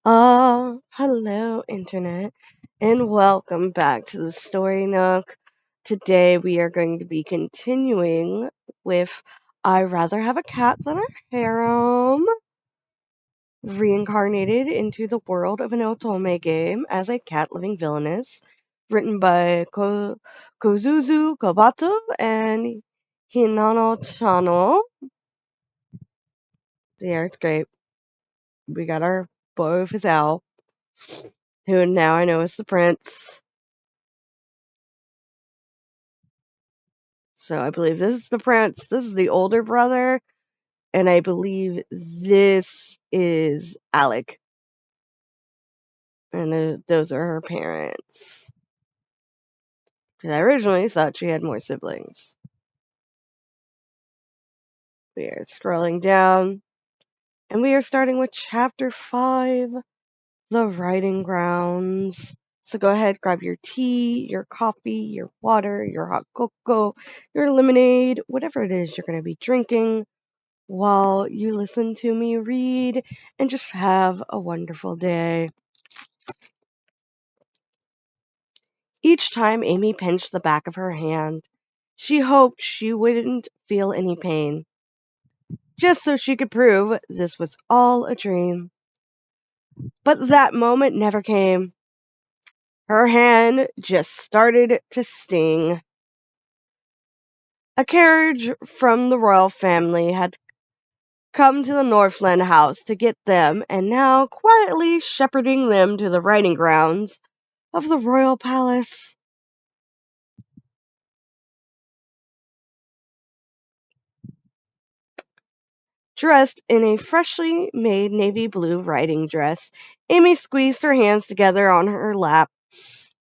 Hello, Internet, and welcome back to the Story Nook. Today we are going to be continuing with I'd Rather Have a Cat Than a Harem, reincarnated into the world of an otome game as a cat living villainess, written by Kozuzu Kobato and Hinano Chano. Yeah, it's great. We got our boy with his owl, who now I know is the prince. So I believe this is the prince, this is the older brother, and I believe this is Alec. And those are her parents. Because I originally thought she had more siblings. We are scrolling down, and we are starting with Chapter 5, The Riding Grounds. So go ahead, grab your tea, your coffee, your water, your hot cocoa, your lemonade, whatever it is you're going to be drinking, while you listen to me read, and just have a wonderful day. Each time Amy pinched the back of her hand, she hoped she wouldn't feel any pain, just so she could prove this was all a dream. But that moment never came. Her hand just started to sting. A carriage from the royal family had come to the Northland house to get them, and now quietly shepherding them to the riding grounds of the royal palace. Dressed in a freshly made navy blue riding dress, Amy squeezed her hands together on her lap,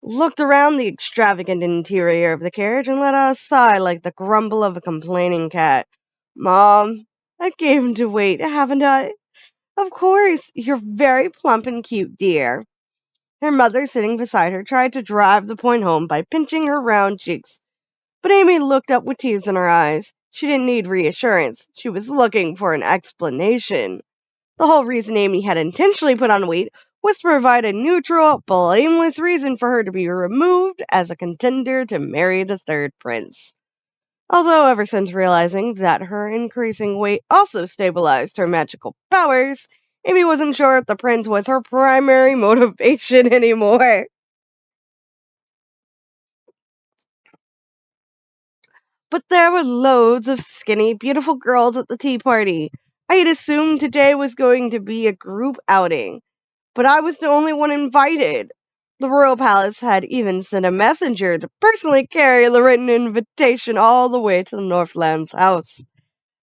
looked around the extravagant interior of the carriage, and let out a sigh like the grumble of a complaining cat. "Mom, I gave to wait, haven't I?" "Of course, you're very plump and cute, dear." Her mother, sitting beside her, tried to drive the point home by pinching her round cheeks. But Amy looked up with tears in her eyes. She didn't need reassurance. She was looking for an explanation. The whole reason Amy had intentionally put on weight was to provide a neutral, blameless reason for her to be removed as a contender to marry the third prince. Although ever since realizing that her increasing weight also stabilized her magical powers, Amy wasn't sure if the prince was her primary motivation anymore. But there were loads of skinny, beautiful girls at the tea party. I had assumed today was going to be a group outing, but I was the only one invited. The royal palace had even sent a messenger to personally carry the written invitation all the way to the Northland's house.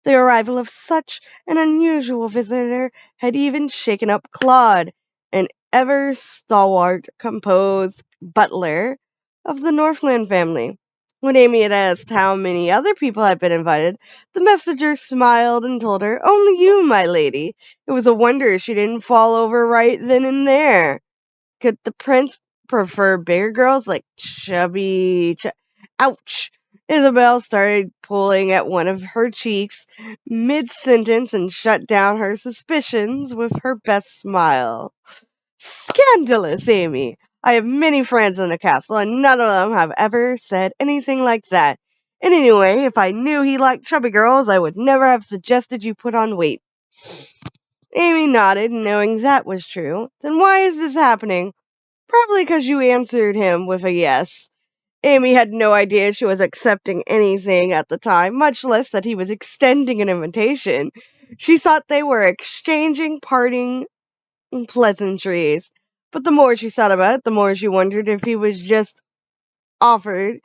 The arrival of such an unusual visitor had even shaken up Claude, an ever stalwart, composed butler of the Northland family. When Amy had asked how many other people had been invited, the messenger smiled and told her, "Only you, my lady." It was a wonder she didn't fall over right then and there. Could the prince prefer bigger girls like chubby... Ouch! Isabel started pulling at one of her cheeks mid-sentence and shut down her suspicions with her best smile. "Scandalous, Amy! I have many friends in the castle, and none of them have ever said anything like that. And anyway, if I knew he liked chubby girls, I would never have suggested you put on weight." Amy nodded, knowing that was true. "Then why is this happening?" "Probably because you answered him with a yes." Amy had no idea she was accepting anything at the time, much less that he was extending an invitation. She thought they were exchanging parting pleasantries. But the more she thought about it, the more she wondered if he had just offered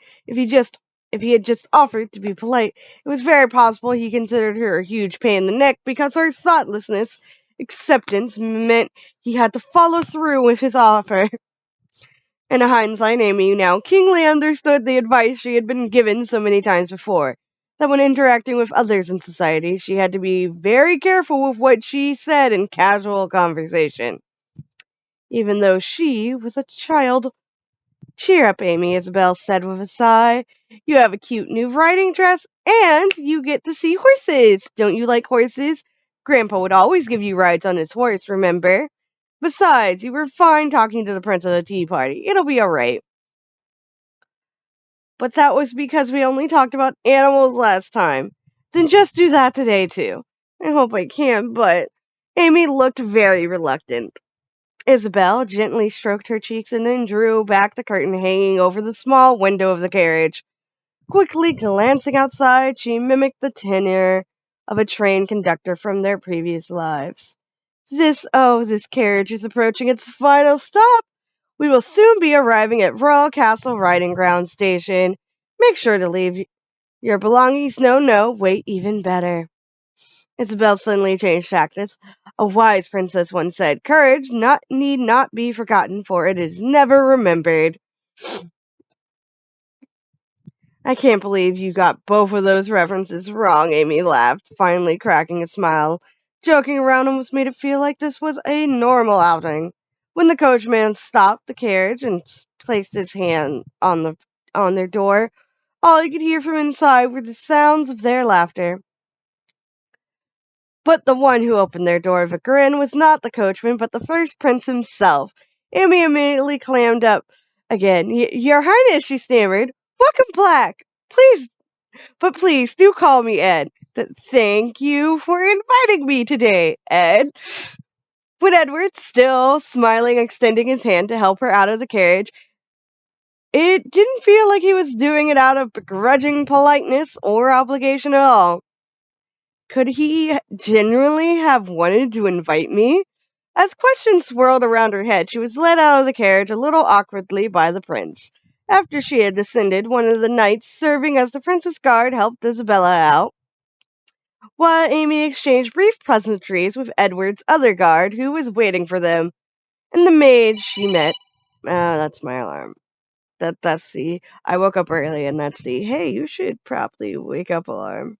to be polite. It was very possible he considered her a huge pain in the neck because her thoughtlessness acceptance meant he had to follow through with his offer. In hindsight, Amy now keenly understood the advice she had been given so many times before, that when interacting with others in society, she had to be very careful with what she said in casual conversation. Even though she was a child. "Cheer up, Amy," Isabel said with a sigh. "You have a cute new riding dress, and you get to see horses. Don't you like horses? Grandpa would always give you rides on his horse, remember?" Besides, you were fine talking to the prince of the tea party. It'll be alright. But that was because we only talked about animals last time. Then just do that today, too. I hope I can, but Amy looked very reluctant. Isabel gently stroked her cheeks and then drew back the curtain hanging over the small window of the carriage. Quickly glancing outside, she mimicked the tenor of a train conductor from their previous lives. This carriage is approaching its final stop. We will soon be arriving at Royal Castle Riding Ground Station. Make sure to leave your belongings. No, wait, even better. Isabel suddenly changed tactics. A wise princess once said, "Courage need not be forgotten, for it is never remembered." I can't believe you got both of those references wrong, Amy laughed, finally cracking a smile. Joking around almost made it feel like this was a normal outing. When the coachman stopped the carriage and placed his hand on their door, all you could hear from inside were the sounds of their laughter. But the one who opened their door with a grin was not the coachman, but the first prince himself. Amy immediately clammed up again. "Your Highness," she stammered. "Welcome back. Please do call me Ed. Thank you for inviting me today, Ed." When Edward, still smiling, extending his hand to help her out of the carriage, it didn't feel like he was doing it out of begrudging politeness or obligation at all. Could he genuinely have wanted to invite me? As questions swirled around her head, she was led out of the carriage a little awkwardly by the prince. After she had descended, one of the knights serving as the prince's guard helped Isabella out, while Amy exchanged brief pleasantries with Edward's other guard, who was waiting for them, and the maid she met. That's my alarm. That's the I woke up early, and that's the "hey, you should probably wake up" alarm.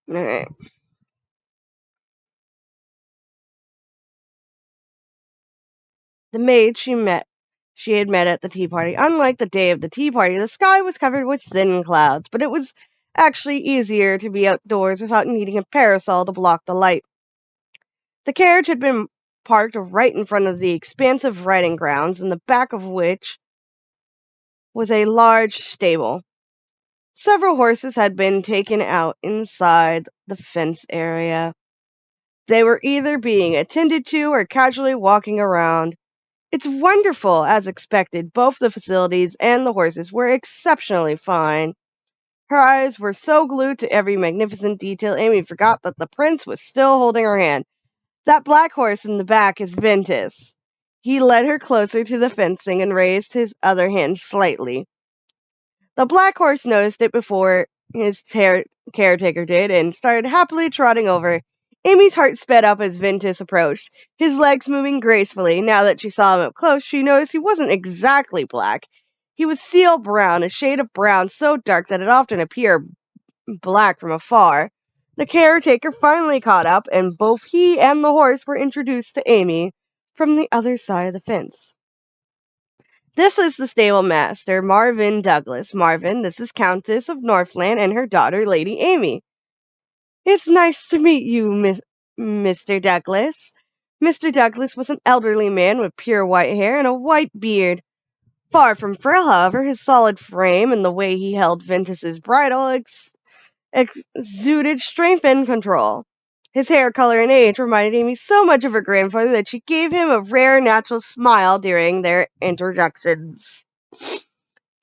Alright. The maid she had met at the tea party. Unlike the day of the tea party, the sky was covered with thin clouds, but it was actually easier to be outdoors without needing a parasol to block the light. The carriage had been parked right in front of the expansive riding grounds, in the back of which was a large stable. Several horses had been taken out inside the fence area. They were either being attended to or casually walking around. It's wonderful, as expected. Both the facilities and the horses were exceptionally fine. Her eyes were so glued to every magnificent detail, Amy forgot that the prince was still holding her hand. "That black horse in the back is Ventus." He led her closer to the fencing and raised his other hand slightly. The black horse noticed it before his caretaker did and started happily trotting over. Amy's heart sped up as Ventus approached, his legs moving gracefully. Now that she saw him up close, she noticed he wasn't exactly black. He was seal brown, a shade of brown so dark that it often appeared black from afar. The caretaker finally caught up, and both he and the horse were introduced to Amy from the other side of the fence. "This is the stable master, Marvin Douglas. Marvin, this is Countess of Northland and her daughter, Lady Amy." "It's nice to meet you, Mr. Douglas." Mr. Douglas was an elderly man with pure white hair and a white beard. Far from frail, however, his solid frame and the way he held Ventus's bridle exuded strength and control. His hair color and age reminded Amy so much of her grandfather that she gave him a rare natural smile during their introductions.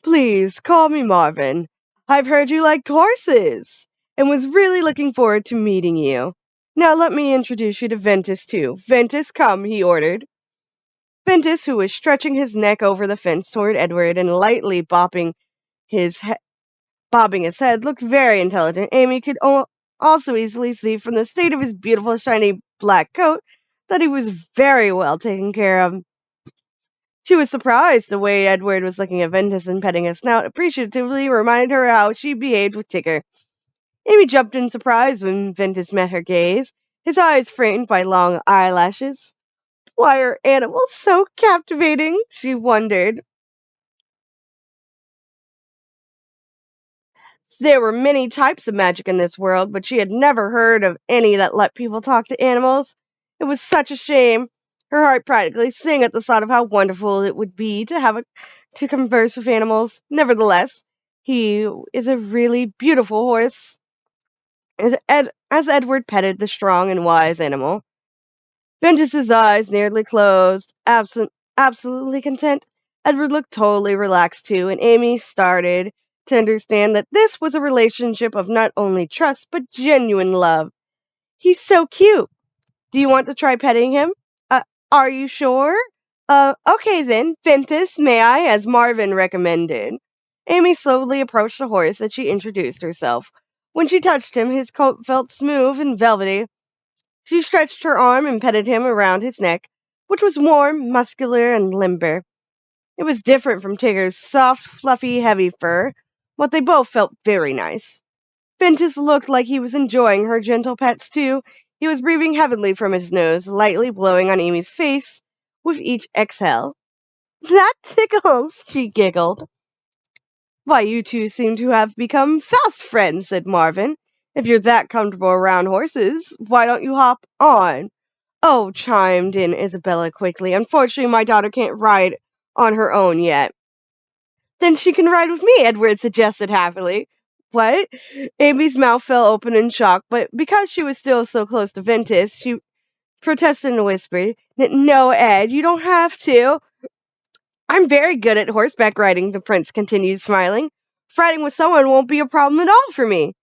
"Please, call me Marvin. I've heard you liked horses, and was really looking forward to meeting you. Now let me introduce you to Ventus, too. Ventus, come," he ordered. Ventus, who was stretching his neck over the fence toward Edward and lightly bobbing his head, looked very intelligent. Amy could also easily see from the state of his beautiful shiny black coat that he was very well taken care of. She was surprised the way Edward was looking at Ventus and petting his snout appreciatively reminded her how she behaved with Tigger. Amy jumped in surprise when Ventus met her gaze, his eyes framed by long eyelashes. Why are animals so captivating? She wondered. There were many types of magic in this world, but she had never heard of any that let people talk to animals. It was such a shame. Her heart practically sang at the thought of how wonderful it would be to converse with animals. Nevertheless, he is a really beautiful horse. As Edward petted the strong and wise animal, Ventus's eyes nearly closed, absolutely content. Edward looked totally relaxed too, and Amy started to understand that this was a relationship of not only trust, but genuine love. He's so cute. Do you want to try petting him? Are you sure? Okay then, Ventus, may I, as Marvin recommended. Amy slowly approached the horse as she introduced herself. When she touched him, his coat felt smooth and velvety. She stretched her arm and petted him around his neck, which was warm, muscular, and limber. It was different from Tigger's soft, fluffy, heavy fur, but they both felt very nice. Ventus looked like he was enjoying her gentle pets too. He was breathing heavily from his nose, lightly blowing on Amy's face with each exhale. That tickles, she giggled. Why, you two seem to have become fast friends, said Marvin. If you're that comfortable around horses, why don't you hop on? Oh, chimed in Isabella quickly. Unfortunately, my daughter can't ride on her own yet. Then she can ride with me, Edward suggested happily. What? Amy's mouth fell open in shock, but because she was still so close to Ventus, she protested in a whisper. No, Ed, you don't have to. I'm very good at horseback riding, the prince continued, smiling. Riding with someone won't be a problem at all for me.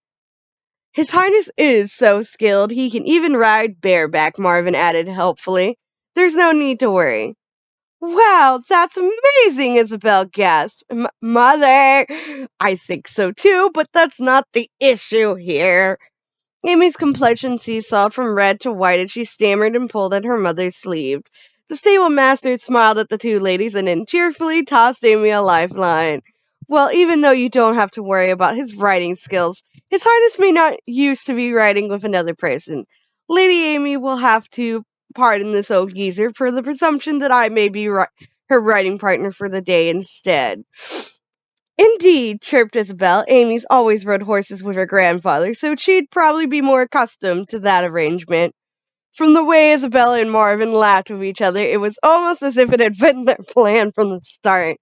His Highness is so skilled, he can even ride bareback, Marvin added helpfully. There's no need to worry. Wow, that's amazing, Isabel gasped. Mother! I think so too, but that's not the issue here. Amy's complexion seesawed from red to white as she stammered and pulled at her mother's sleeve. The stable master smiled at the two ladies and then cheerfully tossed Amy a lifeline. Well, even though you don't have to worry about his riding skills, His Highness may not used to be riding with another person. Lady Amy will have to pardon this old geezer for the presumption that I may be her riding partner for the day instead. Indeed, chirped Isabel. Amy's always rode horses with her grandfather, so she'd probably be more accustomed to that arrangement. From the way Isabella and Marvin laughed with each other, it was almost as if it had been their plan from the start.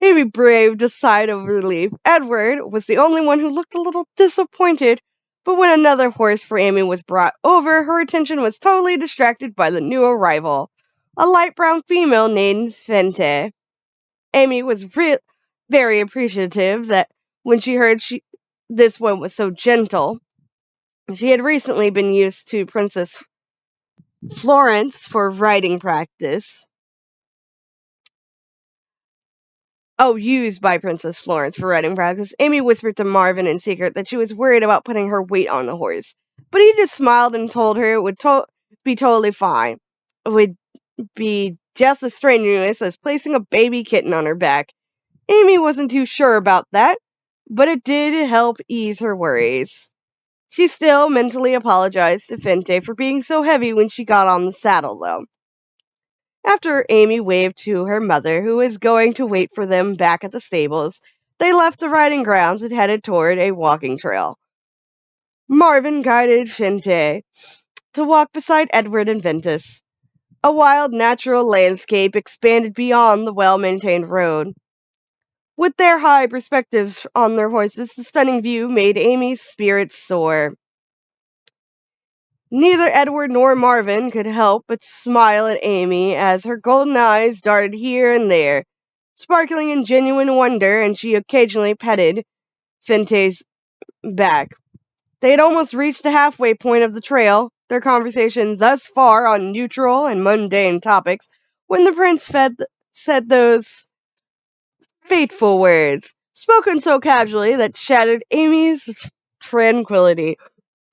Amy braved a sigh of relief. Edward was the only one who looked a little disappointed, but when another horse for Amy was brought over, her attention was totally distracted by the new arrival, a light brown female named Fente. Amy was very appreciative that when she heard this one was so gentle. She had recently been used to Princess Florence for riding practice. Oh, used by Princess Florence for riding practice. Amy whispered to Marvin in secret that she was worried about putting her weight on the horse. But he just smiled and told her it would be totally fine. It would be just as strenuous as placing a baby kitten on her back. Amy wasn't too sure about that, but it did help ease her worries. She still mentally apologized to Fente for being so heavy when she got on the saddle, though. After Amy waved to her mother, who was going to wait for them back at the stables, they left the riding grounds and headed toward a walking trail. Marvin guided Fente to walk beside Edward and Ventus. A wild natural landscape expanded beyond the well-maintained road. With their high perspectives on their horses, the stunning view made Amy's spirits soar. Neither Edward nor Marvin could help but smile at Amy as her golden eyes darted here and there, sparkling in genuine wonder, and she occasionally petted Fente's back. They had almost reached the halfway point of the trail, their conversation thus far on neutral and mundane topics, when the prince said those fateful words, spoken so casually that shattered Amy's tranquility.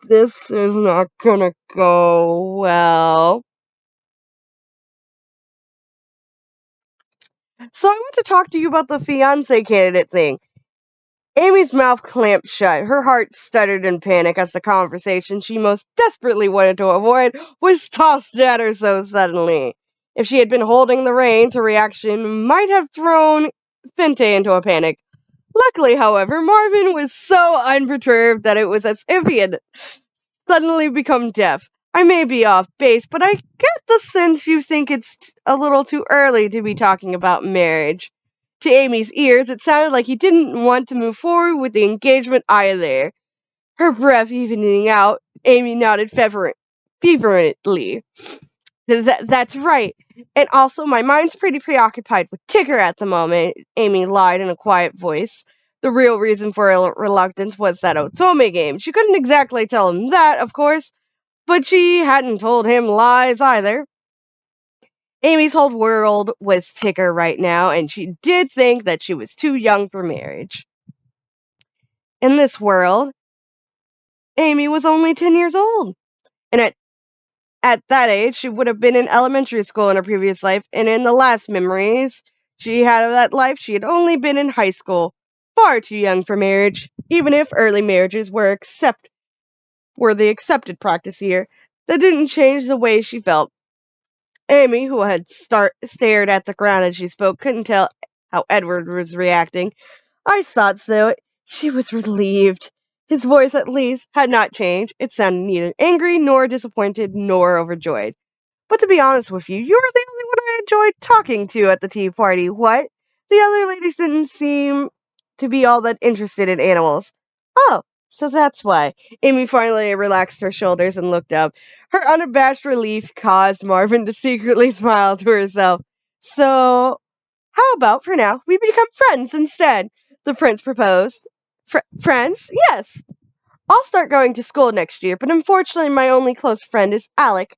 This is not gonna go well. So I want to talk to you about the fiance candidate thing. Amy's mouth clamped shut. Her heart stuttered in panic as the conversation she most desperately wanted to avoid was tossed at her so suddenly. If she had been holding the reins, her reaction might have thrown Fente into a panic. Luckily, however, Marvin was so unperturbed that it was as if he had suddenly become deaf. I may be off base, but I get the sense you think it's a little too early to be talking about marriage. To Amy's ears, it sounded like he didn't want to move forward with the engagement either. Her breath evening out, Amy nodded fervently. That's right. And also, my mind's pretty preoccupied with Tigger at the moment, Amy lied in a quiet voice. The real reason for her reluctance was that Otome game. She couldn't exactly tell him that, of course, but she hadn't told him lies either. Amy's whole world was Tigger right now, and she did think that she was too young for marriage. In this world, Amy was only 10 years old, and at that age, she would have been in elementary school in her previous life, and in the last memories she had of that life, she had only been in high school, far too young for marriage, even if early marriages were the accepted practice here. That didn't change the way she felt. Amy, who had stared at the ground as she spoke, couldn't tell how Edward was reacting. I thought so. She was relieved. His voice, at least, had not changed. It sounded neither angry, nor disappointed, nor overjoyed. But to be honest with you, you were the only one I enjoyed talking to at the tea party. What? The other ladies didn't seem to be all that interested in animals. Oh, so that's why. Amy finally relaxed her shoulders and looked up. Her unabashed relief caused Marvin to secretly smile to herself. So, how about for now we become friends instead? The prince proposed. Friends? Yes. I'll start going to school next year, but unfortunately my only close friend is Alec.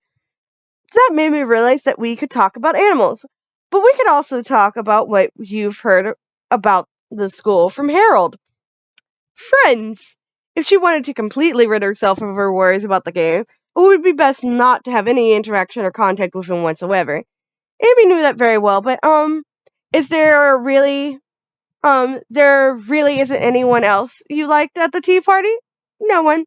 That made me realize that we could talk about animals. But we could also talk about what you've heard about the school from Harold. Friends! If she wanted to completely rid herself of her worries about the game, it would be best not to have any interaction or contact with him whatsoever. Amy knew that very well, but, is there really isn't anyone else you liked at the tea party? No one. Even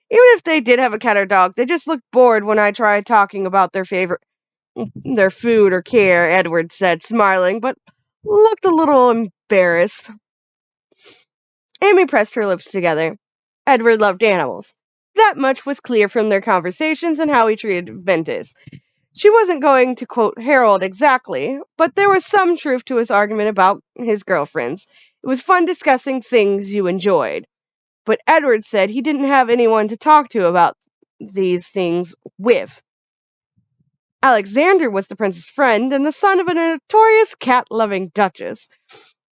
if they did have a cat or dog, they just looked bored when I tried talking about their food or care, Edward said, smiling, but looked a little embarrassed. Amy pressed her lips together. Edward loved animals. That much was clear from their conversations and how he treated Ventus. She wasn't going to quote Harold exactly, but there was some truth to his argument about his girlfriends. It was fun discussing things you enjoyed. But Edward said he didn't have anyone to talk to about these things with. Alexander was the prince's friend and the son of a notorious cat-loving duchess,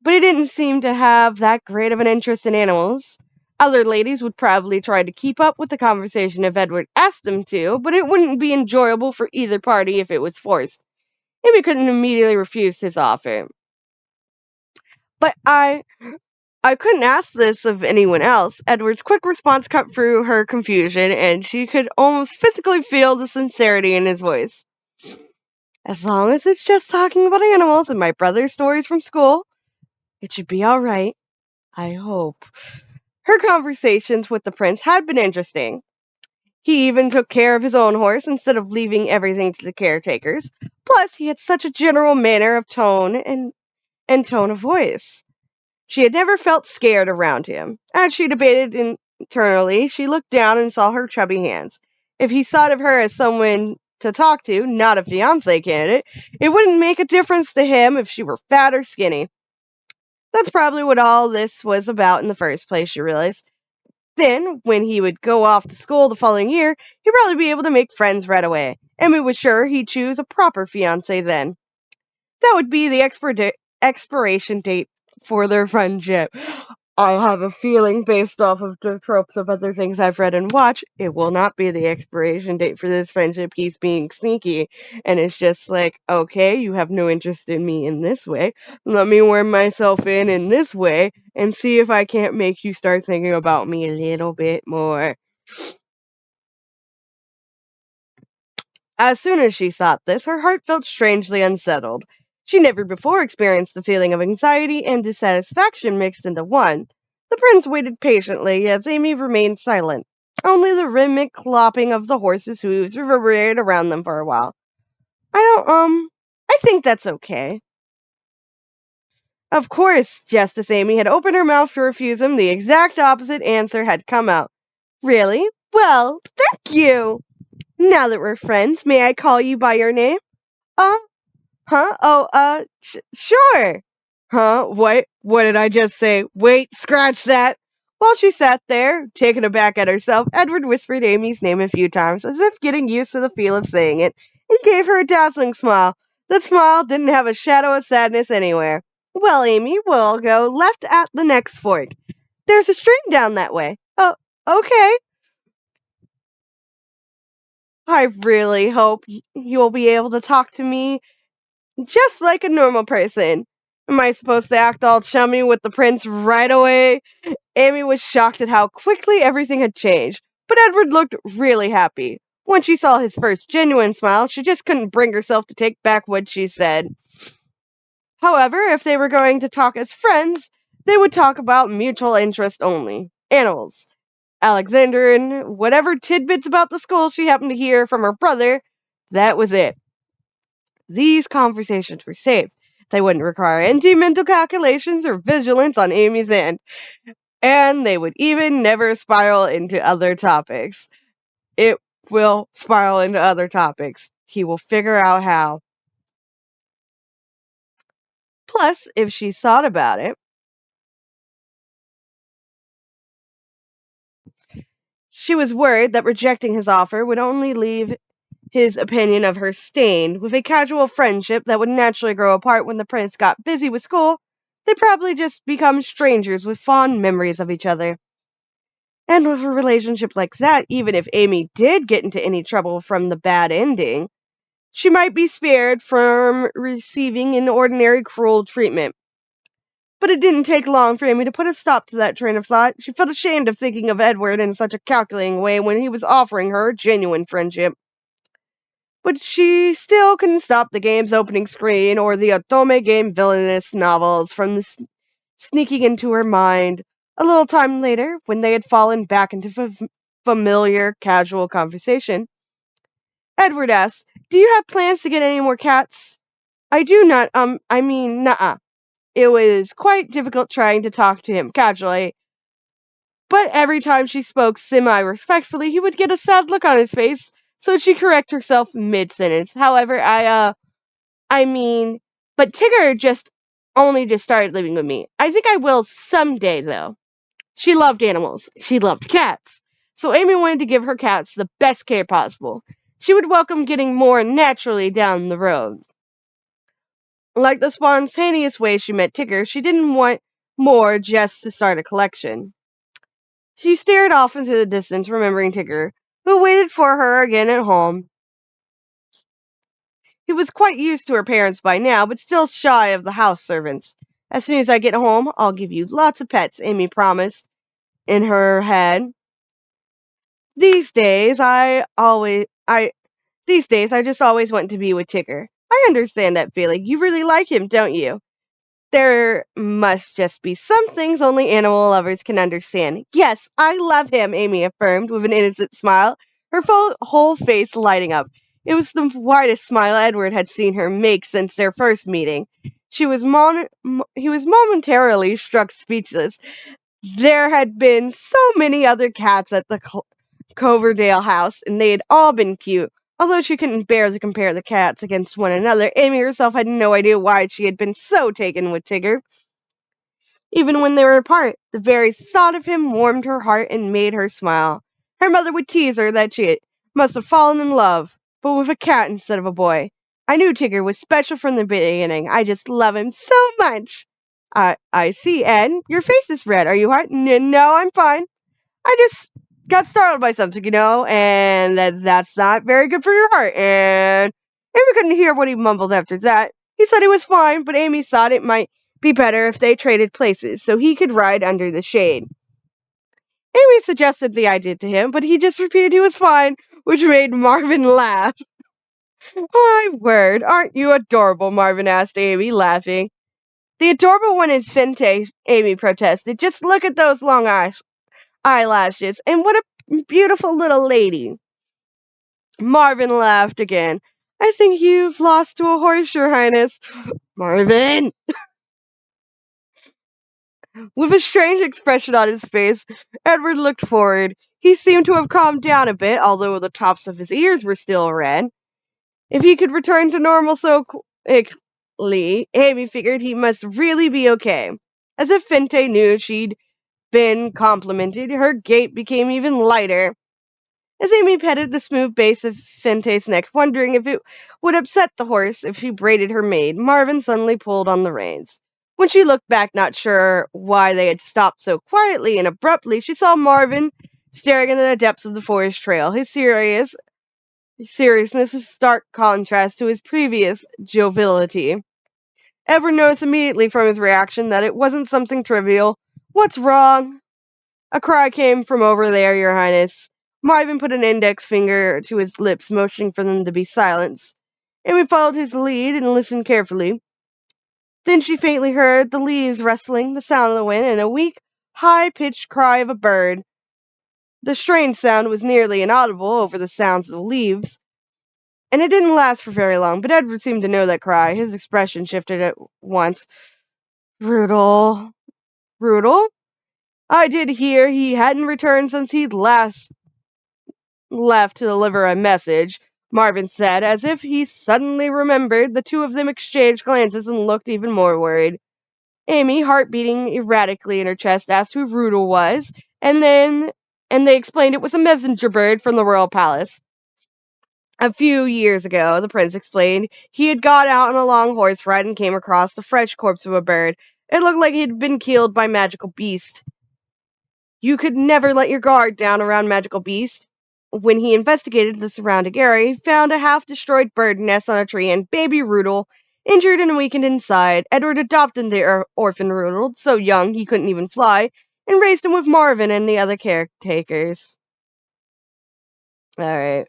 but he didn't seem to have that great of an interest in animals. Other ladies would probably try to keep up with the conversation if Edward asked them to, but it wouldn't be enjoyable for either party if it was forced. Amy couldn't immediately refuse his offer. But I couldn't ask this of anyone else. Edward's quick response cut through her confusion, and she could almost physically feel the sincerity in his voice. As long as it's just talking about animals and my brother's stories from school, it should be all right. I hope. Her conversations with the prince had been interesting. He even took care of his own horse instead of leaving everything to the caretakers. Plus, he had such a general manner of tone and tone of voice. She had never felt scared around him. As she debated internally, she looked down and saw her chubby hands. If he thought of her as someone to talk to, not a fiancé candidate, it wouldn't make a difference to him if she were fat or skinny. That's probably what all this was about in the first place, she realized. Then, when he would go off to school the following year, he'd probably be able to make friends right away. Amy was sure he'd choose a proper fiancé then. That would be the expiration date for their friendship. I have a feeling, based off of the tropes of other things I've read and watched, it will not be the expiration date for this friendship. He's being sneaky, and it's just like, okay, you have no interest in me in this way. Let me worm myself in this way, and see if I can't make you start thinking about me a little bit more. As soon as she thought this, her heart felt strangely unsettled. She never before experienced the feeling of anxiety and dissatisfaction mixed into one. The prince waited patiently as Amy remained silent. Only the rhythmic clopping of the horse's hooves reverberated around them for a while. I think that's okay. Of course, just as Amy had opened her mouth to refuse him, the exact opposite answer had come out. Really? Well, thank you. Now that we're friends, may I call you by your name? Uh, huh? Oh, sure. Huh? What did I just say? Wait, scratch that. While she sat there, taken aback at herself, Edward whispered Amy's name a few times, as if getting used to the feel of saying it, and gave her a dazzling smile. The smile didn't have a shadow of sadness anywhere. Well, Amy, we'll go left at the next fork. There's a stream down that way. Oh, okay. I really hope you'll be able to talk to me just like a normal person. Am I supposed to act all chummy with the prince right away? Amy was shocked at how quickly everything had changed, but Edward looked really happy. When she saw his first genuine smile, she just couldn't bring herself to take back what she said. However, if they were going to talk as friends, they would talk about mutual interest only. Animals. Alexander and whatever tidbits about the school she happened to hear from her brother, that was it. These conversations were safe. They wouldn't require any mental calculations or vigilance on Amy's end. And they would even never spiral into other topics. It will spiral into other topics. He will figure out how. Plus, if she thought about it, she was worried that rejecting his offer would only leave his opinion of her stained. With a casual friendship that would naturally grow apart when the prince got busy with school, they'd probably just become strangers with fond memories of each other. And with a relationship like that, even if Amy did get into any trouble from the bad ending, she might be spared from receiving an ordinary cruel treatment. But it didn't take long for Amy to put a stop to that train of thought. She felt ashamed of thinking of Edward in such a calculating way when he was offering her genuine friendship. But she still couldn't stop the game's opening screen or the Otome game villainous novels from sneaking into her mind. A little time later, when they had fallen back into familiar, casual conversation, Edward asked, "Do you have plans to get any more cats?" "I do not, nuh-uh." It was quite difficult trying to talk to him casually, but every time she spoke semi-respectfully, he would get a sad look on his face, so she'd correct herself mid-sentence. However, but Tigger only just started living with me. I think I will someday, though. She loved animals. She loved cats. So Amy wanted to give her cats the best care possible. She would welcome getting more naturally down the road. Like the spontaneous way she met Tigger, she didn't want more just to start a collection. She stared off into the distance, remembering Tigger, who waited for her again at home. He was quite used to her parents by now, but still shy of the house servants. "As soon as I get home, I'll give you lots of pets," Amy promised in her head. These days, I just always want to be with Tigger. I understand that feeling. You really like him, don't you? There must just be some things only animal lovers can understand. Yes, I love him, Amy affirmed with an innocent smile, her whole face lighting up. It was the widest smile Edward had seen her make since their first meeting. He was momentarily struck speechless. There had been so many other cats at the Coverdale house, and they had all been cute. Although she couldn't bear to compare the cats against one another, Amy herself had no idea why she had been so taken with Tigger. Even when they were apart, the very thought of him warmed her heart and made her smile. Her mother would tease her that she must have fallen in love, but with a cat instead of a boy. "I knew Tigger was special from the beginning. I just love him so much." I see, Ed. Your face is red. Are you hurt? No, I'm fine. I just got startled by something, and that's not very good for your heart." And Amy couldn't hear what he mumbled after that. He said he was fine, but Amy thought it might be better if they traded places so he could ride under the shade. Amy suggested the idea to him, but he just repeated he was fine, which made Marvin laugh. My word, aren't you adorable? Marvin asked Amy, laughing. The adorable one is Finte, Amy protested. Just look at those long eyelashes, and what a beautiful little lady. Marvin laughed again. I think you've lost to a horse, Your Highness. Marvin! With a strange expression on his face, Edward looked forward. He seemed to have calmed down a bit, although the tops of his ears were still red. If he could return to normal so quickly, Amy figured he must really be okay. As if Finte knew she'd been complimented, her gait became even lighter. As Amy petted the smooth base of Finte's neck, wondering if it would upset the horse if she braided her maid, Marvin suddenly pulled on the reins. When she looked back, not sure why they had stopped so quietly and abruptly, she saw Marvin staring into the depths of the forest trail, his seriousness a stark contrast to his previous joviality. Edward noticed immediately from his reaction that it wasn't something trivial. What's wrong? A cry came from over there, Your Highness. Marvin put an index finger to his lips, motioning for them to be silenced. Amy followed his lead and listened carefully. Then she faintly heard the leaves rustling, the sound of the wind, and a weak, high-pitched cry of a bird. The strange sound was nearly inaudible over the sounds of the leaves, and it didn't last for very long, but Edward seemed to know that cry. His expression shifted at once. Rudel. Rudel? I did hear he hadn't returned since he'd last left to deliver a message, Marvin said, as if he suddenly remembered. The two of them exchanged glances and looked even more worried. Amy, heart beating erratically in her chest, asked who Rudel was, and they explained it was a messenger bird from the royal palace. A few years ago, the prince explained, he had gone out on a long horse ride and came across the fresh corpse of a bird. It looked like he'd been killed by magical beast. You could never let your guard down around magical beast. When he investigated the surrounding area, he found a half-destroyed bird nest on a tree and baby Rudel, injured and weakened inside. Edward adopted the orphan Rudel, so young he couldn't even fly, and raised him with Marvin and the other caretakers. Alright.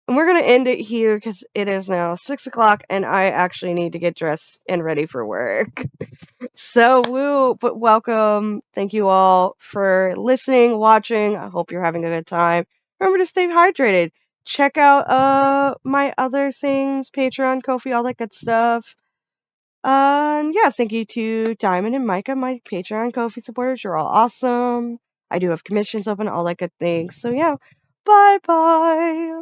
And we're going to end it here because it is now 6 o'clock and I actually need to get dressed and ready for work. So, woo, but welcome. Thank you all for listening, watching. I hope you're having a good time. Remember to stay hydrated. Check out my other things, Patreon, Ko-fi, all that good stuff. And yeah, thank you to Diamond and Micah, my Patreon, Ko-fi supporters. You're all awesome. I do have commissions open, all that good things. So yeah, bye-bye.